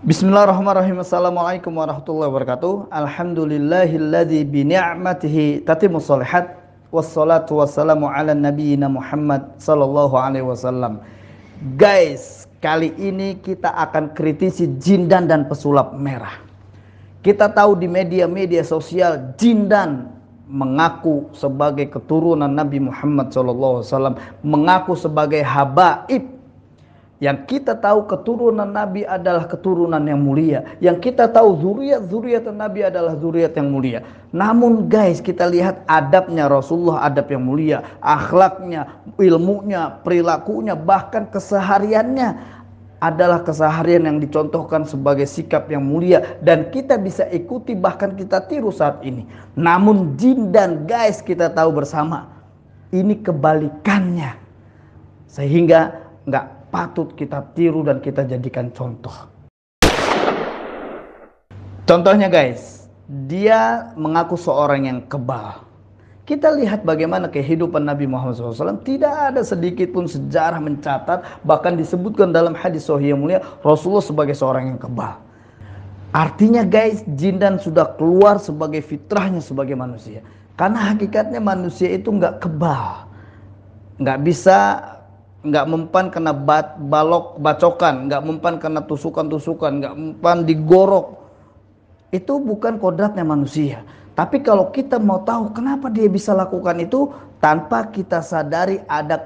Bismillahirrahmanirrahim. Assalamualaikum warahmatullahi wabarakatuh. Alhamdulillahilladzi bi ni'matihi tatimmus shalihat. Wassalatu wassalamu ala nabiyyina Muhammad sallallahu alaihi wasallam. Guys, kali ini kita akan kritisi jindan dan pesulap merah. Kita tahu di media-media sosial jindan mengaku sebagai keturunan Nabi Muhammad sallallahu alaihi wasallam, mengaku sebagai habaib. Yang kita tahu keturunan Nabi adalah keturunan yang mulia. Yang kita tahu zuriat Nabi adalah zuriat yang mulia. Namun guys, kita lihat adabnya Rasulullah, adab yang mulia. Akhlaknya, ilmunya, perilakunya, bahkan kesehariannya adalah keseharian yang dicontohkan sebagai sikap yang mulia. Dan kita bisa ikuti, bahkan kita tiru saat ini. Namun jindan guys, kita tahu bersama, ini kebalikannya. Sehingga nggak patut kita tiru dan kita jadikan contoh. Contohnya guys, dia mengaku seorang yang kebal. Kita lihat bagaimana kehidupan Nabi Muhammad SAW. Tidak ada sedikit pun sejarah mencatat, bahkan disebutkan dalam hadis sahih yang mulia, Rasulullah sebagai seorang yang kebal. Artinya guys, jindan sudah keluar sebagai fitrahnya sebagai manusia. Karena hakikatnya manusia itu nggak kebal, nggak bisa, nggak mempan kena bacokan, nggak mempan kena tusukan-tusukan, nggak mempan digorok. Itu bukan kodratnya manusia. Tapi kalau kita mau tahu kenapa dia bisa lakukan itu, tanpa kita sadari ada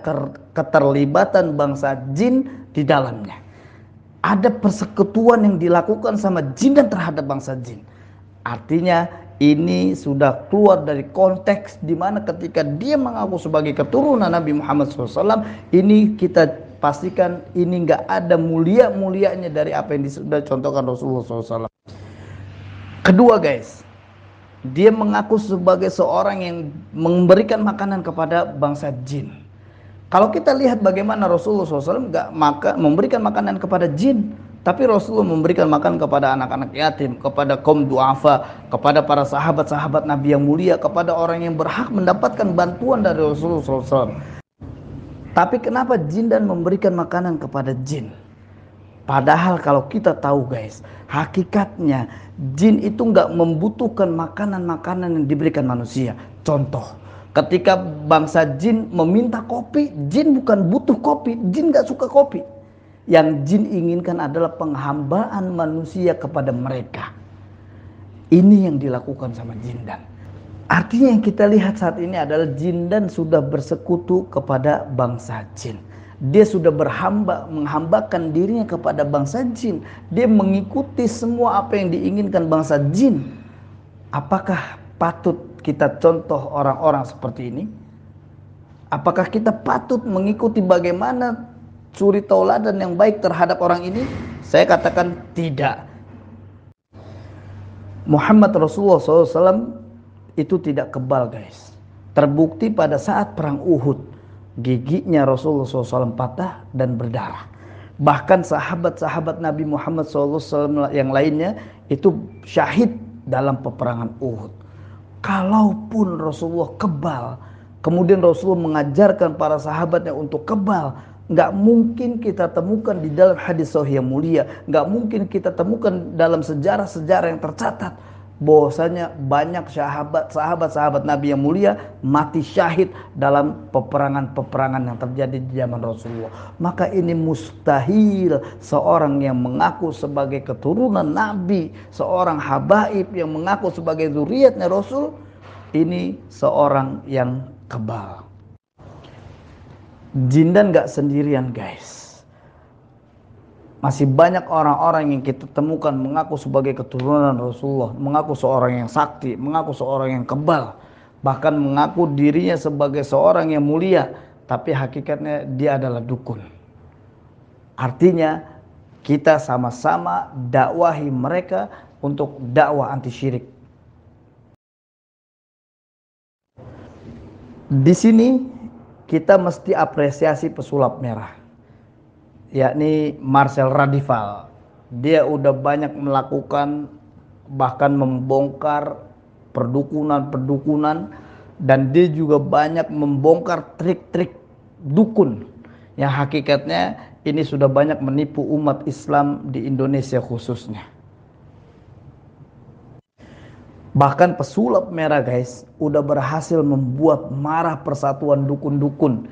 keterlibatan bangsa jin di dalamnya. Ada persekutuan yang dilakukan sama jin dan terhadap bangsa jin. Artinya ini sudah keluar dari konteks di mana ketika dia mengaku sebagai keturunan Nabi Muhammad SAW, ini kita pastikan ini nggak ada mulia-mulianya dari apa yang sudah contohkan Rasulullah SAW. Kedua guys, dia mengaku sebagai seorang yang memberikan makanan kepada bangsa jin. Kalau kita lihat bagaimana Rasulullah SAW nggak memberikan makanan kepada jin, tapi Rasulullah memberikan makan kepada anak-anak yatim, kepada kaum duafa, kepada para sahabat-sahabat Nabi yang mulia, kepada orang yang berhak mendapatkan bantuan dari Rasulullah SAW. Tapi kenapa jindan memberikan makanan kepada jin? Padahal kalau kita tahu guys, hakikatnya jin itu nggak membutuhkan makanan-makanan yang diberikan manusia. Contoh, ketika bangsa jin meminta kopi, jin bukan butuh kopi, jin nggak suka kopi. Yang jin inginkan adalah penghambaan manusia kepada mereka. Ini yang dilakukan sama jindan. Artinya yang kita lihat saat ini adalah jindan sudah bersekutu kepada bangsa jin. Dia sudah menghambakan dirinya kepada bangsa jin. Dia mengikuti semua apa yang diinginkan bangsa jin. Apakah patut kita contoh orang-orang seperti ini? Apakah kita patut mengikuti bagaimana suri tauladan yang baik terhadap orang ini? Saya katakan tidak. Muhammad Rasulullah SAW itu tidak kebal guys. Terbukti pada saat perang Uhud, giginya Rasulullah SAW patah dan berdarah. Bahkan sahabat-sahabat Nabi Muhammad SAW yang lainnya itu syahid dalam peperangan Uhud. Kalaupun Rasulullah kebal, kemudian Rasulullah mengajarkan para sahabatnya untuk kebal, nggak mungkin kita temukan di dalam hadis sahih yang mulia, nggak mungkin kita temukan dalam sejarah-sejarah yang tercatat bahwasanya banyak sahabat Nabi yang mulia mati syahid dalam peperangan-peperangan yang terjadi di zaman Rasulullah. Maka ini mustahil seorang yang mengaku sebagai keturunan Nabi, seorang habaib yang mengaku sebagai zuriatnya Rasul, ini seorang yang kebal. Jindan gak sendirian guys. Masih banyak orang-orang yang kita temukan mengaku sebagai keturunan Rasulullah, mengaku seorang yang sakti, mengaku seorang yang kebal, bahkan mengaku dirinya sebagai seorang yang mulia, tapi hakikatnya dia adalah dukun. Artinya kita sama-sama dakwahi mereka untuk dakwah anti syirik. Di sini kita mesti apresiasi pesulap merah, yakni Marcel Radival. Dia udah banyak melakukan, bahkan membongkar perdukunan-perdukunan, dan dia juga banyak membongkar trik-trik dukun yang hakikatnya ini sudah banyak menipu umat Islam di Indonesia khususnya. Bahkan pesulap merah guys, udah berhasil membuat marah persatuan dukun-dukun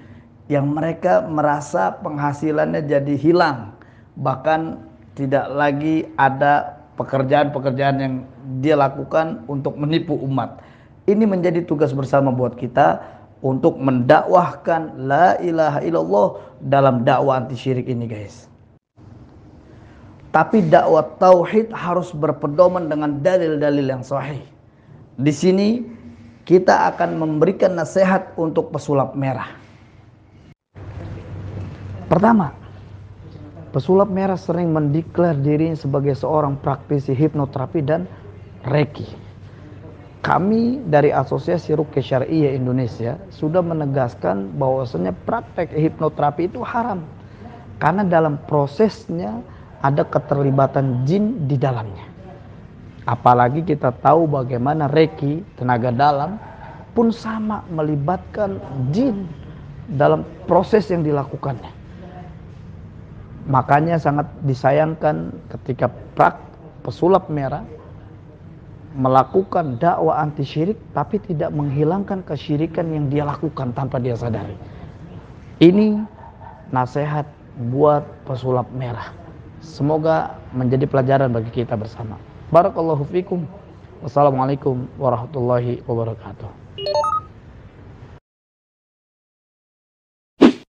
yang mereka merasa penghasilannya jadi hilang. Bahkan tidak lagi ada pekerjaan-pekerjaan yang dia lakukan untuk menipu umat. Ini menjadi tugas bersama buat kita untuk mendakwahkan la ilaha illallah dalam dakwah anti syirik ini guys. Tapi dakwah tauhid harus berpedoman dengan dalil-dalil yang sahih. Di sini kita akan memberikan nasihat untuk pesulap merah. Pertama, pesulap merah sering mendeklar dirinya sebagai seorang praktisi hipnoterapi dan reiki. Kami dari Asosiasi Ruqyah Syariah Indonesia sudah menegaskan bahwasanya praktek hipnoterapi itu haram. Karena dalam prosesnya ada keterlibatan jin di dalamnya. Apalagi kita tahu bagaimana reiki, tenaga dalam, pun sama melibatkan jin dalam proses yang dilakukannya. Makanya sangat disayangkan ketika pesulap merah melakukan dakwah anti syirik tapi tidak menghilangkan kesyirikan yang dia lakukan tanpa dia sadari. Ini nasihat buat pesulap merah. Semoga menjadi pelajaran bagi kita bersama. Barakallahu fikum. Wassalamualaikum warahmatullahi wabarakatuh.